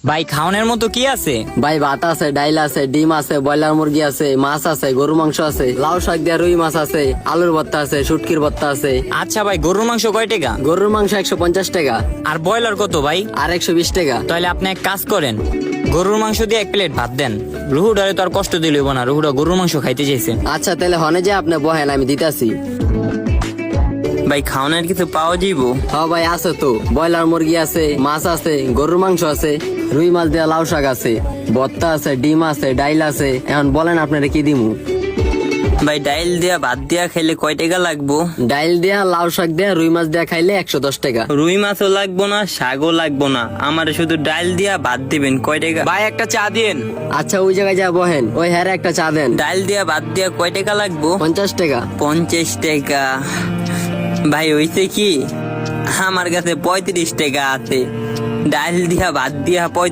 ভাই খাওয়ানোর মতো কি আছে? ভাই ভাত আছে, ডাইল আছে, ডিম আছে, ব্রয়লার মুরগি আছে, মাছ আছে, গরু মাংস আছে, লাউ শাক দিয়া রুই মাছ আছে, আলুর ভর্তা আছে, শুটকির ভর্তা আছে। আচ্ছা ভাই, গরুর মাংস কয় টাকা? গরুর মাংস 150 টাকা আর ব্রয়লার কত ভাই? আর 120 টাকা। তাহলে আপনি এক কাজ করেন, গরুর মাংস দিয়ে 1 প্লেট ভাত দেন। রুহুডারে তো আর কষ্ট দিলে হইব না, রুহুডা গরুর মাংস খাইতে চাইছে। আচ্ছা তাহলে হনে যে আপনি বহেন, আমি দিতাছি। ভাই খাওয়ানোর কিছু পাওয়া যাইব? হ্যাঁ ভাই আছে তো, ব্রয়লার মুরগি আছে, মাছ আছে, গরুর মাংস আছে, রুই মাছ দিয়া লাউ শাক আছে, ভর্তা আছে, ডিম আছে, ডাইল আছে। এখন বলেন আপনারা কি দিমু? ভাই ডাইল দিয়া ভাত দিয়া খাইলে কয় টাকা লাগবো? ডাইল দিয়া লাউ শাক দিয়া রুই মাছ দিয়া খাইলে 110 টাকা। রুই মাছও লাগবো না, শাকও লাগবো না, আমার শুধু ডাইল দিয়া ভাত দিবেন। কয় টাকা? ভাই একটা চা দিন। আচ্ছা ওই জায়গায় যা বহেন, ওই হ্যাঁ একটা চা দেন। ডাইল দিয়া ভাত দিয়া কয় টাকা লাগবো? 50 টাকা। 50 টাকা? ভাই হইছে কি, আমার কাছে 35 টাকা আছে। ডাইল দিয়া ভাত দিয়া